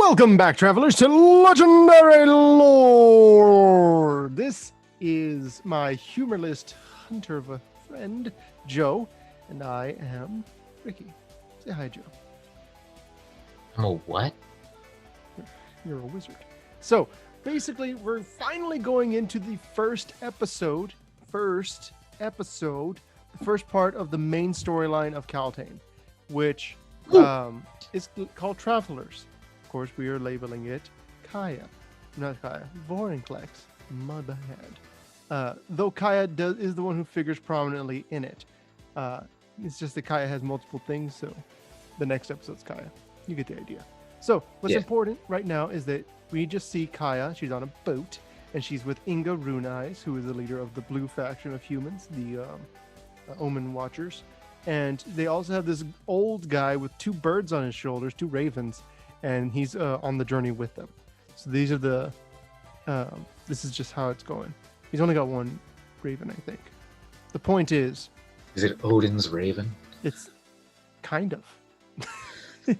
Welcome back, travelers, to Legendary Lore. This is my humorless hunter of a friend, Joe, and I am Ricky. Say hi, Joe. I'm a what? You're a wizard. So, basically, we're finally going into the first part of the main storyline of Kaldheim, which is called Travelers. Of course, we are labeling it Vorinclex. My bad. Though Kaya is the one who figures prominently in it. It's just that Kaya has multiple things, so the next episode's Kaya. You get the idea. So what's important right now is that we just see Kaya. She's on a boat, and she's with Inga Runeyes, who is the leader of the blue faction of humans, the Omen Watchers. And they also have this old guy with two birds on his shoulders, two ravens, and he's on the journey with them. So these are the this is just how it's going. He's only got one raven, I think. The point is it Odin's raven? It's kind of.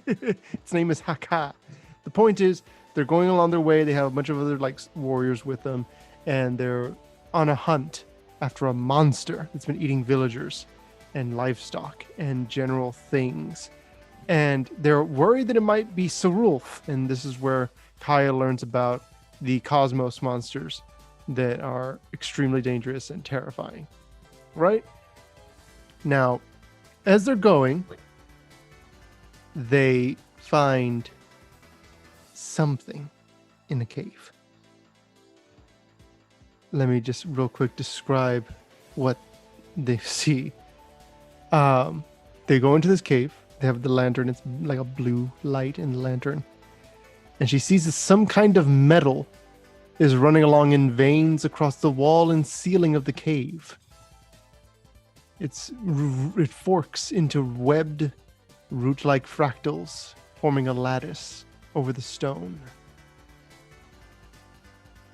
Its name is Haka. The point is they're going along their way. They have a bunch of other warriors with them, and they're on a hunt after a monster that's been eating villagers and livestock and general things. And they're worried that it might be Sarulf, and this is where Kaya learns about the cosmos monsters that are extremely dangerous and terrifying. Right? Now, as they're going, they find something in a cave. Let me just real quick describe what they see. They go into this cave. They have the lantern. It's like a blue light in the lantern. And she sees that some kind of metal is running along in veins across the wall and ceiling of the cave. It forks into webbed, root-like fractals, forming a lattice over the stone.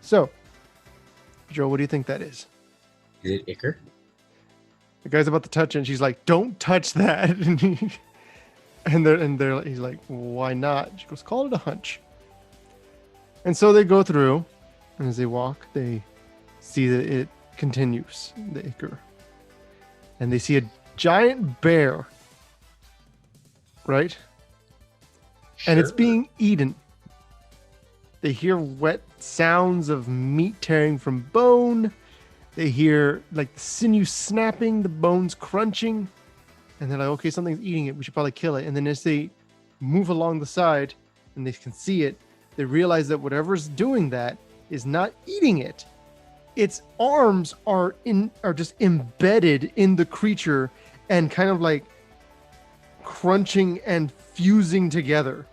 So, Joe, what do you think that is? Is it Icar? The guy's about to touch it, and she's like, "Don't touch that!" and he's like, "Why not?" She goes, "Call it a hunch." And so they go through, and as they walk, they see that it continues, the Icar. And they see a giant bear, right? Sure. And it's being eaten. They hear wet sounds of meat tearing from bone. They hear the sinew snapping, the bones crunching. And they're like, okay, something's eating it. We should probably kill it. And then as they move along the side and they can see it, they realize that whatever's doing that is not eating it. Its arms are just embedded in the creature and kind of like crunching and fusing together.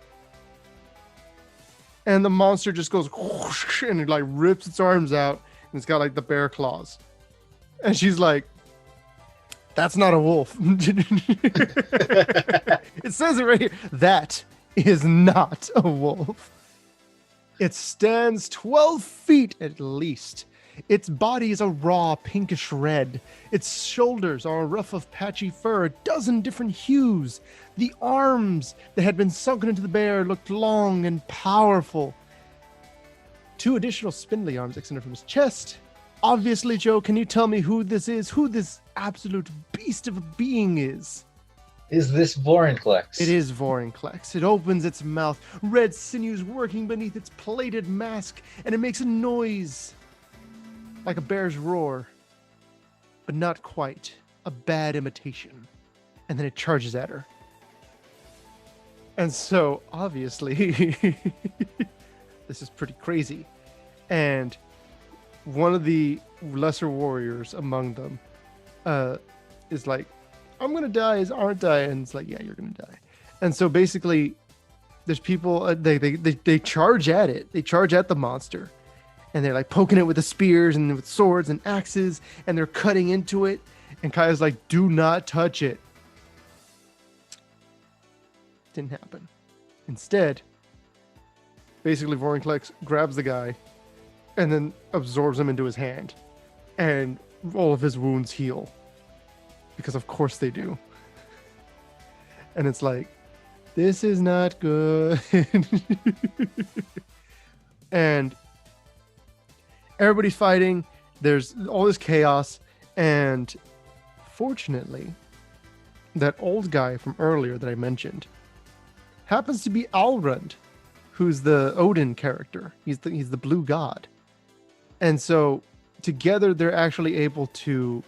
And the monster just goes whoosh, and it rips its arms out, and it's got the bear claws. And she's like, "That's not a wolf." It says it right here. That is not a wolf. It stands 12 feet at least. Its body is a raw pinkish red. Its shoulders are a ruff of patchy fur, a dozen different hues. The arms that had been sunken into the bear looked long and powerful. 2 additional spindly arms extended from his chest. Obviously, Joe, can you tell me who this is? Who this absolute beast of a being is? Is this Vorinclex? It is Vorinclex. It opens its mouth, red sinews working beneath its plated mask, and it makes a noise like a bear's roar, but not quite. A bad imitation. And then it charges at her. And so, obviously, this is pretty crazy. And one of the lesser warriors among them is like, "I'm going to die, aren't I?" And it's like, "Yeah, you're going to die." And so basically, there's people, they charge at it. They charge at the monster. And they're poking it with the spears and with swords and axes, and they're cutting into it. And Kaya's like, "Do not touch it." Didn't happen. Instead, basically Vorinclex grabs the guy and then absorbs him into his hand. And all of his wounds heal. Because of course they do. And it's like, This is not good. And everybody's fighting. There's all this chaos. And fortunately, that old guy from earlier that I mentioned happens to be Alrund, who's the Odin character. He's the blue god. And so together they're actually able to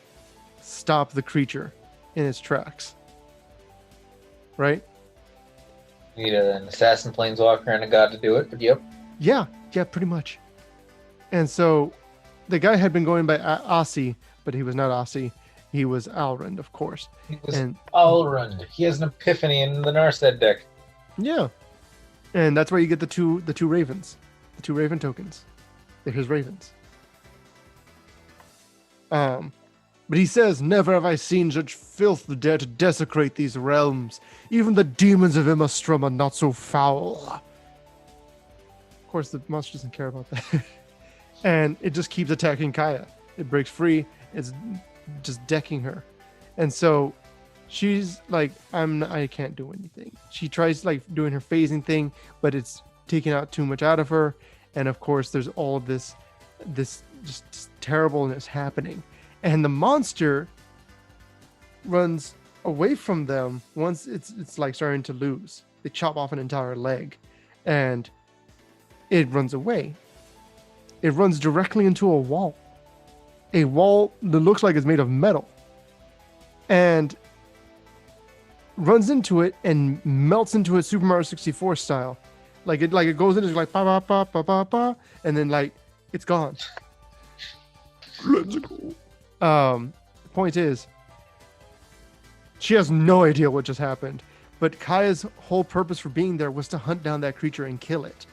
stop the creature in its tracks. Right? You need an assassin planeswalker and a god to do it, but yep. Yeah, pretty much. And so the guy had been going by Asi, but he was not Asi. He was Alrund, of course. He was And Alrund. He has an epiphany in the Narset deck. yeah. And that's where you get the two ravens. The 2 raven tokens. They're his ravens. But he says, "Never have I seen such filth dare to desecrate these realms. Even the demons of Imastrum are not so foul." Of course, the monster doesn't care about that. And it just keeps attacking Kaya. It breaks free. It's just decking her. And so she's like, I can't do anything. She tries like doing her phasing thing, but it's taking out too much out of her. And of course, there's all of this just terribleness happening. And the monster runs away from them once it's like starting to lose. They chop off an entire leg, and it runs away. It runs directly into a wall that looks like it's made of metal, and runs into it and melts into it Super Mario 64 style. Like it goes in, it's like ba ba ba ba ba ba, and then like it's gone. Let's go. The point is, she has no idea what just happened, but Kaya's whole purpose for being there was to hunt down that creature and kill it,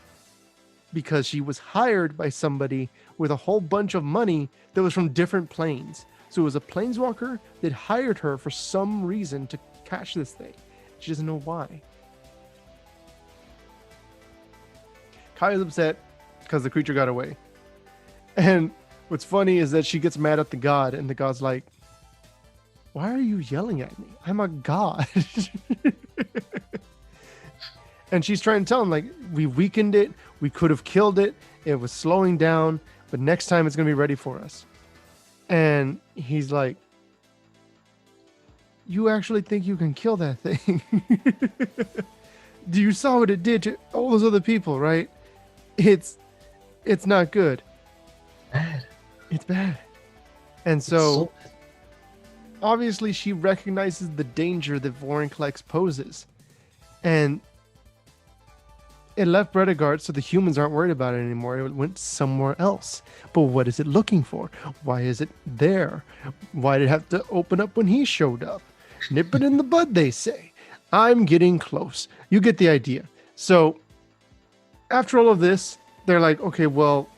because she was hired by somebody with a whole bunch of money that was from different planes. So it was a planeswalker that hired her for some reason to catch this thing. She doesn't know why. Kaya's upset because the creature got away. And what's funny is that she gets mad at the god, and the god's like, "Why are you yelling at me? I'm a god." And she's trying to tell him, like, we weakened it. We could have killed it. It was slowing down, but next time it's going to be ready for us. And he's like, "You actually think you can kill that thing?" You saw what it did to all those other people, right? It's not good. Bad. It's bad. And so obviously she recognizes the danger that Vorinclex poses. And it left Bredegard so the humans aren't worried about it anymore. It went somewhere else. But what is it looking for? Why is it there? Why did it have to open up when he showed up? Nip it in the bud, they say. I'm getting close. You get the idea. So after all of this, they're like, okay, well,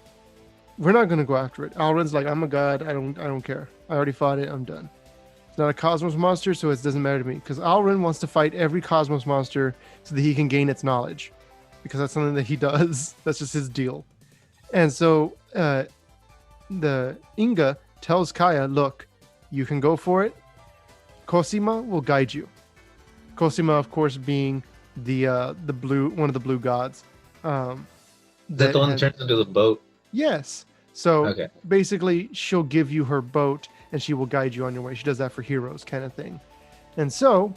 we're not going to go after it. Alrund's like, "I'm a god. I don't care. I already fought it. I'm done. It's not a cosmos monster, so it doesn't matter to me." Because Alrund wants to fight every cosmos monster so that he can gain its knowledge. Because that's something that he does. That's just his deal. And so the Inga tells Kaya, "Look, you can go for it. Cosima will guide you." Cosima, of course, being the blue, one of the blue gods. Is that the one that turns into the boat? Yes. So Okay. basically, she'll give you her boat and she will guide you on your way. She does that for heroes, kind of thing. And so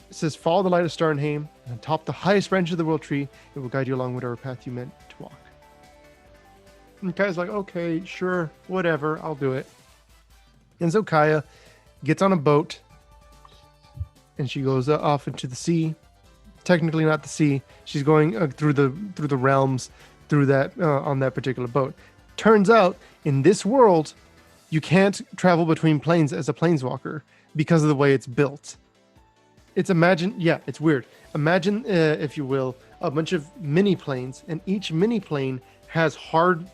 it says, "Follow the light of Starnheim and atop the highest branch of the world tree. It will guide you along whatever path you meant to walk." And Kaya's like, "Okay, sure, whatever, I'll do it." And so Kaya gets on a boat and she goes off into the sea. Technically not the sea. She's going through the realms, through that on that particular boat. Turns out in this world, you can't travel between planes as a planeswalker because of the way it's built. It's weird. Imagine, if you will, a bunch of mini planes, and each mini plane has hard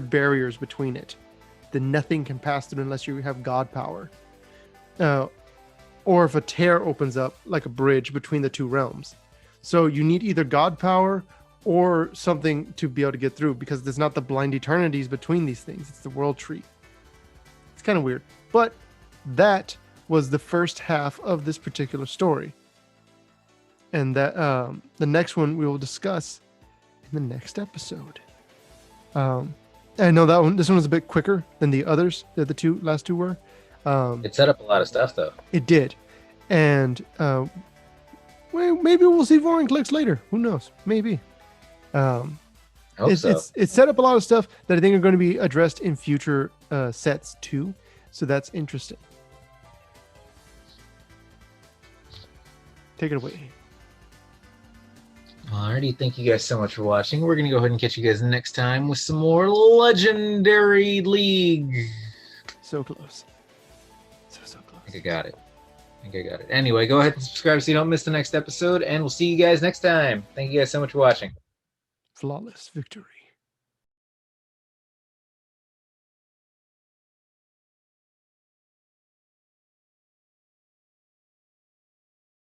barriers between it that nothing can pass through unless you have god power. Or if a tear opens up like a bridge between the two realms. So you need either god power or something to be able to get through, because there's not the blind eternities between these things. It's the world tree. It's kind of weird. But that was the first half of this particular story. and that the next one we will discuss in the next episode. I know that one. This one was a bit quicker than the others. The last two were. It set up a lot of stuff, though. It did, and maybe we'll see Vorinclex later. Who knows? Maybe. I hope so. It's set up a lot of stuff that I think are going to be addressed in future sets too. So that's interesting. Take it away. Alrighty, thank you guys so much for watching. We're going to go ahead and catch you guys next time with some more Legendary League. So close. So close. I think I got it. Anyway, go ahead and subscribe so you don't miss the next episode, and we'll see you guys next time. Thank you guys so much for watching. Flawless victory.